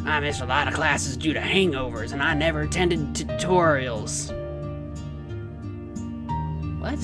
I missed a lot of classes due to hangovers, and I never attended tutorials. What?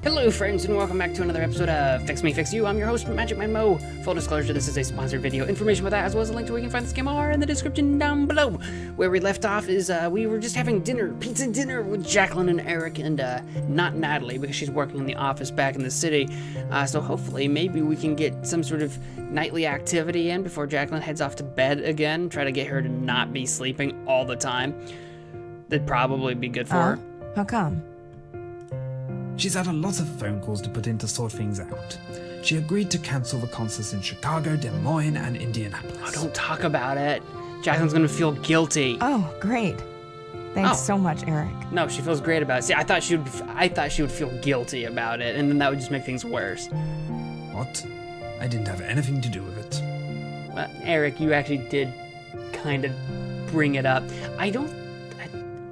Hello friends, and welcome back to another episode of Fix Me, Fix You. I'm your host, MagicManMo. Full disclosure, this is a sponsored video. Information about that, as well as a link to where you can find this game, are in the description down below. Where we left off is, we were just having pizza dinner with Jacqueline and Eric, and not Natalie, because she's working in the office back in the city. So hopefully, maybe we can get some sort of nightly activity in before Jacqueline heads off to bed again. Try to get her to not be sleeping all the time. That'd probably be good for her. How come? She's had a lot of phone calls to put in to sort things out. She agreed to cancel the concerts in Chicago, Des Moines, and Indianapolis. Oh, don't talk about it. Jacqueline's gonna feel guilty. Oh, great. Thanks so much, Eric. No, she feels great about it. See, I thought she would feel guilty about it, and then that would just make things worse. What? I didn't have anything to do with it. Well, Eric, you actually did kind of bring it up.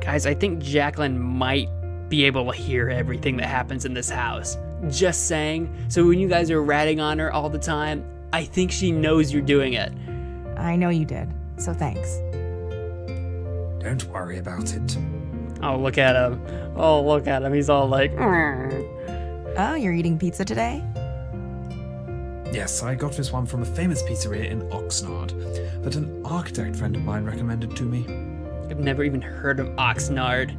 Guys, I think Jacqueline might be able to hear everything that happens in this house. Just saying. So when you guys are ratting on her all the time, I think she knows you're doing it. I know you did, so thanks. Don't worry about it. Oh, look at him. Oh, look at him. He's all like, Oh, you're eating pizza today? Yes, I got this one from a famous pizzeria in Oxnard, but an architect friend of mine recommended to me. I've never even heard of Oxnard.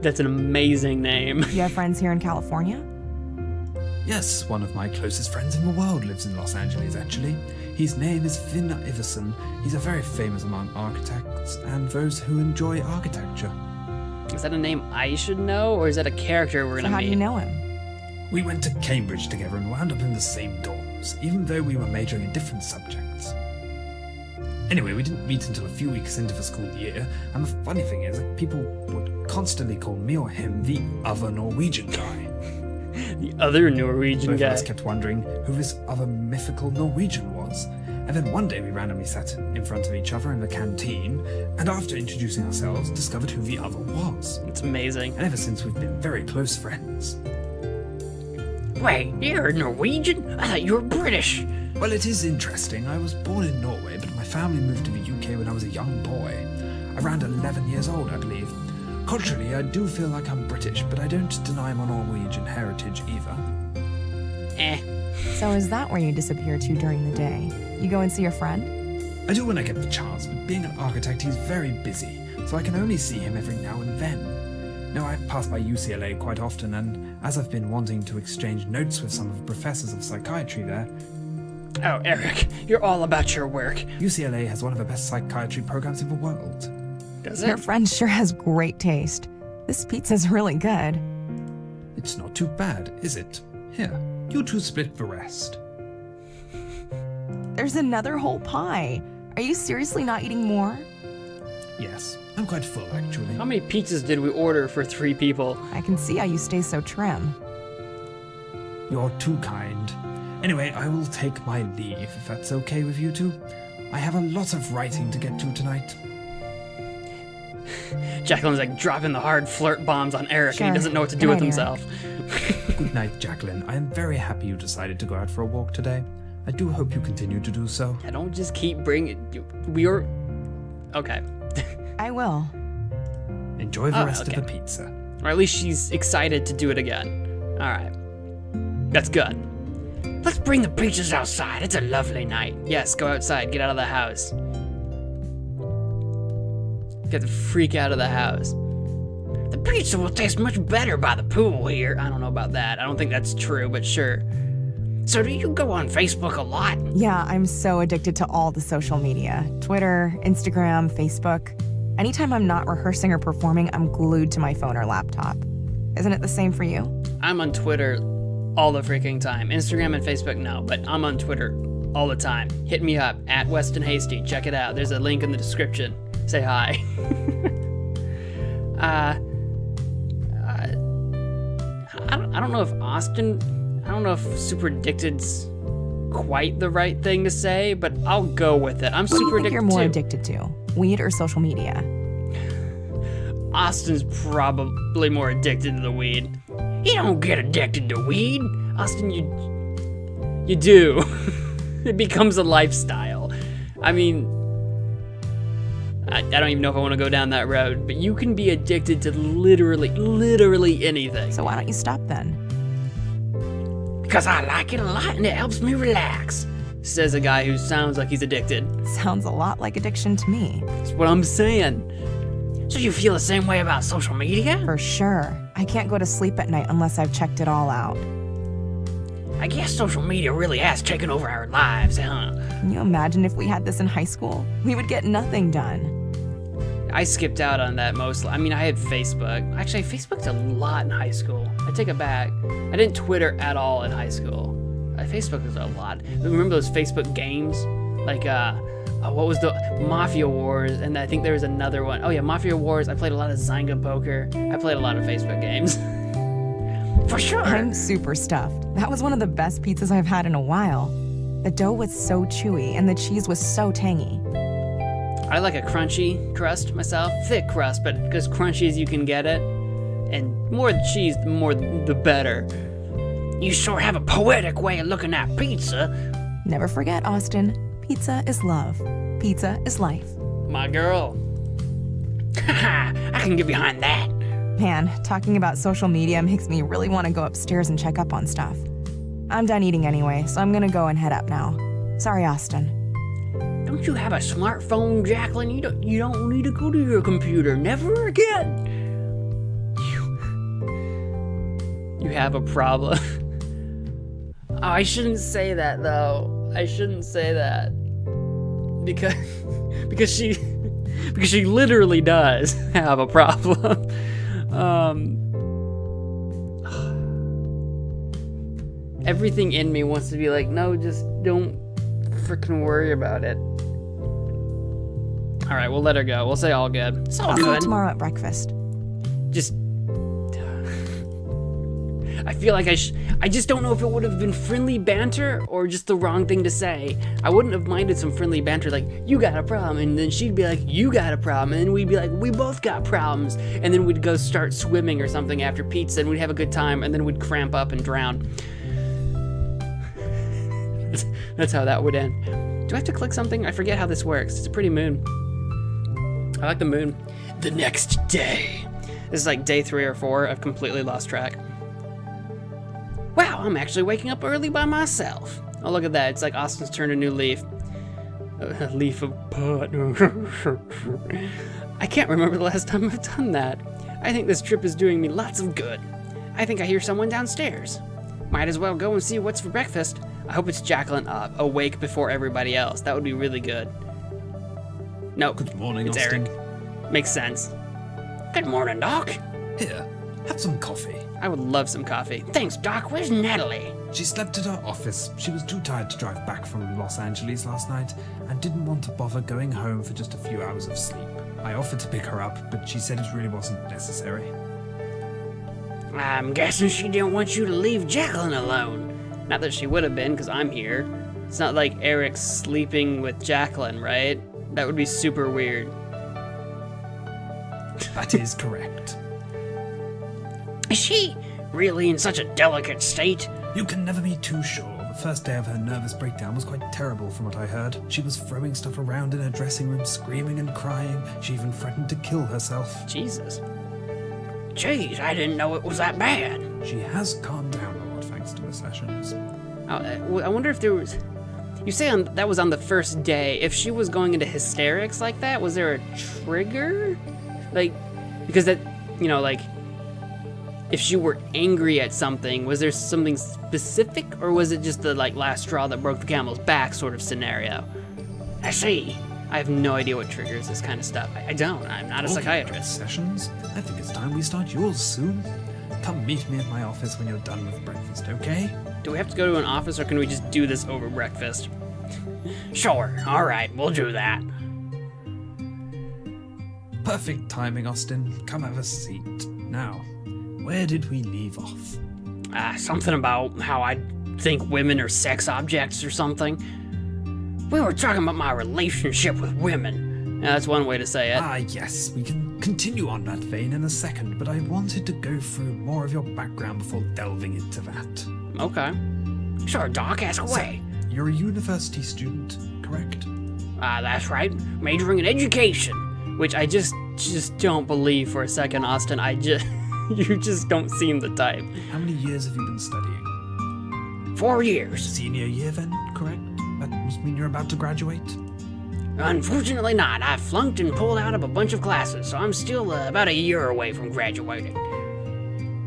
That's an amazing name. You have friends here in California? Yes, one of my closest friends in the world lives in Los Angeles, actually. His name is Finn Iverson. He's a very famous among architects and those who enjoy architecture. Is that a name I should know, or is that a character we're gonna meet? How do you know him? We went to Cambridge together and wound up in the same dorms, even though we were majoring in different subjects. Anyway, we didn't meet until a few weeks into the school year, and the funny thing is that people would constantly call me or him the other Norwegian guy. The other Norwegian Both guy. of us kept wondering who this other mythical Norwegian was. And then one day we randomly sat in front of each other in the canteen, and after introducing ourselves, discovered who the other was. It's amazing. And ever since, we've been very close friends. Wait, you're a Norwegian? I thought you were British. Well, it is interesting. I was born in Norway, but my family moved to the UK when I was a young boy. Around 11 years old, I believe. Culturally, I do feel like I'm British, but I don't deny my Norwegian heritage either. So is that where you disappear to during the day? You go and see your friend? I do when I get the chance, but being an architect, he's very busy, so I can only see him every now and then. No, I pass by UCLA quite often, and as I've been wanting to exchange notes with some of the professors of psychiatry there... Oh, Eric, you're all about your work. UCLA has one of the best psychiatry programs in the world. Does Your it? friend sure has great taste. This pizza's really good. It's not too bad, is it? Here, you two split the rest. There's another whole pie. Are you seriously not eating more? Yes, I'm quite full, actually. How many pizzas did we order for 3 people? I can see how you stay so trim. You're too kind. Anyway, I will take my leave, if that's okay with you two. I have a lot of writing to get to tonight. Jacqueline's like dropping the hard flirt bombs on Eric, and he Sure. doesn't know what to Good do with night, himself. Good night, Jacqueline. I am very happy you decided to go out for a walk today. I do hope you continue to do so. I don't just keep bringing... Okay. I will. Enjoy the rest okay. of the pizza. Or at least she's excited to do it again. Alright. That's good. Let's bring the pizzas outside. It's a lovely night. Yes, go outside. Get out of the house. Get the freak out of the house. The pizza will taste much better by the pool here. I don't know about that. I don't think that's true, but sure. So do you go on Facebook a lot? Yeah, I'm so addicted to all the social media. Twitter, Instagram, Facebook. Anytime I'm not rehearsing or performing, I'm glued to my phone or laptop. Isn't it the same for you? I'm on Twitter all the freaking time. Instagram and Facebook, no, but I'm on Twitter all the time. Hit me up at westonhasty. Check it out. There's a link in the description. Say hi. I don't know if I don't know if super addicted's quite the right thing to say, but I'll go with it. I'm What do you super think addicted you're more too. addicted to? Weed or social media? Austin's probably more addicted to the weed. You don't get addicted to weed. Austin, you do. It becomes a lifestyle. I mean, I don't even know if I want to go down that road, but you can be addicted to literally anything. So why don't you stop then? Because I like it a lot and it helps me relax, says a guy who sounds like he's addicted. Sounds a lot like addiction to me. That's what I'm saying. So you feel the same way about social media? For sure. I can't go to sleep at night unless I've checked it all out. I guess social media really has taken over our lives, huh? Can you imagine if we had this in high school? We would get nothing done. I skipped out on that mostly. I mean, I had Facebook. Actually, I Facebooked a lot in high school. I take it back. I didn't Twitter at all in high school. Facebook was a lot. Remember those Facebook games? Like, what was the Mafia Wars? And I think there was another one. Oh yeah, Mafia Wars. I played a lot of Zynga Poker. I played a lot of Facebook games. For sure. I'm super stuffed. That was one of the best pizzas I've had in a while. The dough was so chewy and the cheese was so tangy. I like a crunchy crust myself. Thick crust, but as crunchy as you can get it. And more the cheese, the better. You sure have a poetic way of looking at pizza. Never forget, Austin. Pizza is love. Pizza is life. My girl. Haha, I can get behind that. Man, talking about social media makes me really want to go upstairs and check up on stuff. I'm done eating anyway, so I'm gonna go and head up now. Sorry, Austin. Don't you have a smartphone, Jacqueline? You don't need to go to your computer. Never again. You have a problem. Oh, I shouldn't say that though. I shouldn't say that. Because she literally does have a problem. Everything in me wants to be like, no, just don't freaking worry about it. All right, we'll let her go. We'll say all good. It's all I'll see you good. tomorrow at breakfast. Just, I feel like I just don't know if it would have been friendly banter or just the wrong thing to say. I wouldn't have minded some friendly banter like, you got a problem, and then she'd be like, you got a problem, and then we'd be like, we both got problems, and then we'd go start swimming or something after pizza, and we'd have a good time, and then we'd cramp up and drown. That's how that would end. Do I have to click something? I forget how this works. It's a pretty moon. I like the moon. The next day. This is like day 3 or 4. I've completely lost track. Wow, I'm actually waking up early by myself. Oh, look at that. It's like Austin's turned a new leaf. A leaf of pot. I can't remember the last time I've done that. I think this trip is doing me lots of good. I think I hear someone downstairs. Might as well go and see what's for breakfast. I hope it's Jacqueline awake before everybody else. That would be really good. Nope. Good morning, it's Austin. Eric. Makes sense. Good morning, Doc. Here, have some coffee. I would love some coffee. Thanks, Doc. Where's Natalie? She slept at her office. She was too tired to drive back from Los Angeles last night and didn't want to bother going home for just a few hours of sleep. I offered to pick her up, but she said it really wasn't necessary. I'm guessing she didn't want you to leave Jacqueline alone. Not that she would have been, because I'm here. It's not like Eric's sleeping with Jacqueline, right? That would be super weird. That is correct. Is she really in such a delicate state? You can never be too sure. The first day of her nervous breakdown was quite terrible from what I heard. She was throwing stuff around in her dressing room, screaming and crying. She even threatened to kill herself. Jesus. Jeez, I didn't know it was that bad. She has calmed down a lot thanks to the sessions. Oh, I wonder if there was... You say that was on the first day. If she was going into hysterics like that, was there a trigger? Like, because that, you know, like, if she were angry at something, was there something specific, or was it just the, like, last straw that broke the camel's back sort of scenario? I see. I have no idea what triggers this kind of stuff. I don't. I'm not a psychiatrist. Sessions? I think it's time we start yours soon. Come meet me at my office when you're done with breakfast, okay? Do we have to go to an office, or can we just do this over breakfast? Sure. All right, we'll do that. Perfect timing, Austin. Come have a seat. Now, where did we leave off? Something about how I think women are sex objects or something. We were talking about my relationship with women. That's one way to say it. Yes, we can continue on that vein in a second, but I wanted to go through more of your background before delving into that. Okay. Sure, Doc, ask away. So, you're a university student, correct? That's right. Majoring in education. Which I just don't believe for a second, Austin. You just don't seem the type. How many years have you been studying? 4 years. Senior year then, correct? That must mean you're about to graduate? Unfortunately not. I flunked and pulled out of a bunch of classes, so I'm still about a year away from graduating.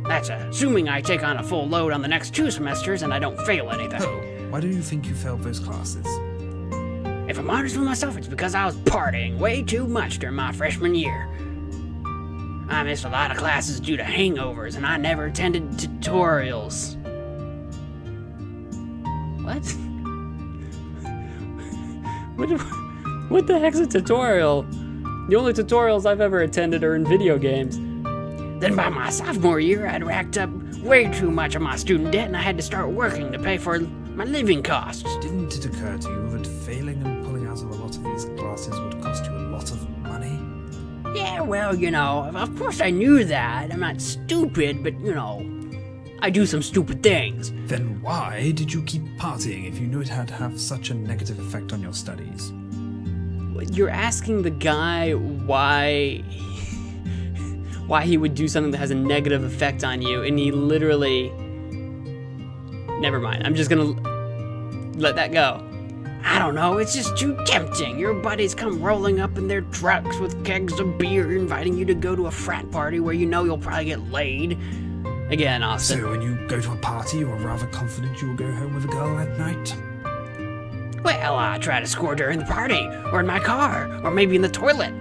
That's assuming I take on a full load on the next 2 semesters and I don't fail anything. Oh, why do you think you failed those classes? If I'm honest with myself, it's because I was partying way too much during my freshman year. I missed a lot of classes due to hangovers, and I never attended tutorials. What? What the heck's a tutorial? The only tutorials I've ever attended are in video games. Then by my sophomore year, I'd racked up way too much of my student debt, and I had to start working to pay for my living costs. Didn't it occur to you that failing and pulling out of a lot of these classes would cost you a lot of money? Yeah, well, of course I knew that. I'm not stupid, but, I do some stupid things. Then why did you keep partying if you knew it had to have such a negative effect on your studies? You're asking the guy why he would do something that has a negative effect on you, and he literally... Never mind, I'm just gonna let that go. I don't know, it's just too tempting. Your buddies come rolling up in their trucks with kegs of beer, inviting you to go to a frat party where you know you'll probably get laid. Again, Austin. So when you go to a party, you are rather confident you will go home with a girl that night? Well, I try to score during the party, or in my car, or maybe in the toilet.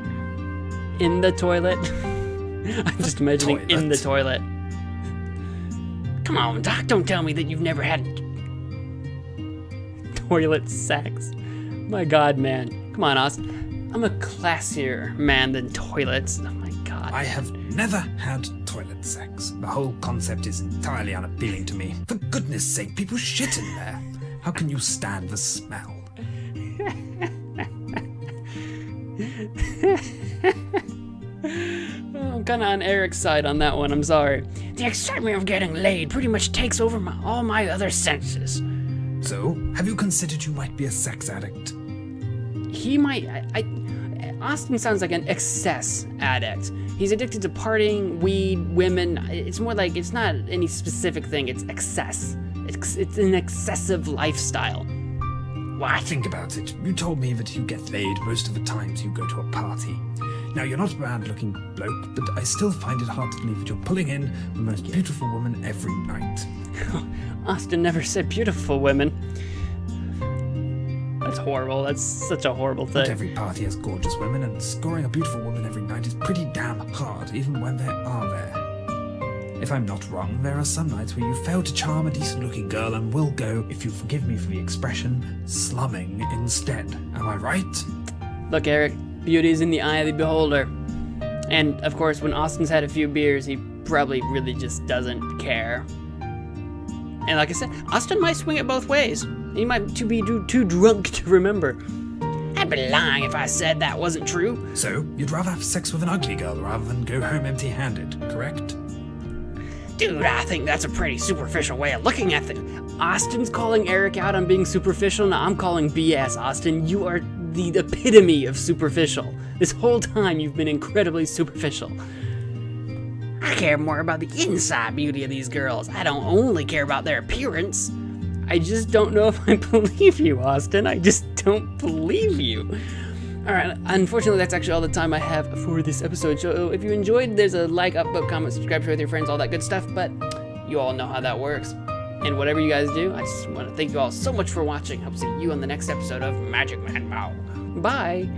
In the toilet? I'm just imagining in the toilet. Come on, Doc, don't tell me that you've never had toilet sex. My God, man. Come on, Austin. I'm a classier man than toilets. Oh my God. I have never had toilet sex. The whole concept is entirely unappealing to me. For goodness sake, people shit in there. How can you stand the smell? I'm kind of on Eric's side on that one, I'm sorry. The excitement of getting laid pretty much takes over all my other senses. So, have you considered you might be a sex addict? He might... Austin sounds like an excess addict. He's addicted to partying, weed, women. It's more like, it's not any specific thing, it's excess. It's an excessive lifestyle. Why, think about it. You told me that you get laid most of the times you go to a party. Now, you're not a bad-looking bloke, but I still find it hard to believe that you're pulling in the most beautiful woman every night. Austin never said beautiful women. That's horrible. That's such a horrible thing. Not every party has gorgeous women, and scoring a beautiful woman every night is pretty damn hard, even when they are there. If I'm not wrong, there are some nights where you fail to charm a decent-looking girl and will go, if you forgive me for the expression, slumming instead. Am I right? Look, Eric, beauty is in the eye of the beholder. And, of course, when Austin's had a few beers, he probably really just doesn't care. And like I said, Austin might swing it both ways. He might be too drunk to remember. I'd be lying if I said that wasn't true. So, you'd rather have sex with an ugly girl rather than go home empty-handed, correct? Dude, I think that's a pretty superficial way of looking at things. Austin's calling Eric out on being superficial. Now I'm calling BS, Austin. You are the epitome of superficial. This whole time you've been incredibly superficial. I care more about the inside beauty of these girls. I don't only care about their appearance. I just don't know if I believe you, Austin. I just don't believe you. Alright, unfortunately that's actually all the time I have for this episode. So if you enjoyed, there's a like, upvote, comment, subscribe, share with your friends, all that good stuff, but you all know how that works. And whatever you guys do, I just want to thank you all so much for watching. Hope to see you on the next episode of MagicManMo. Bye!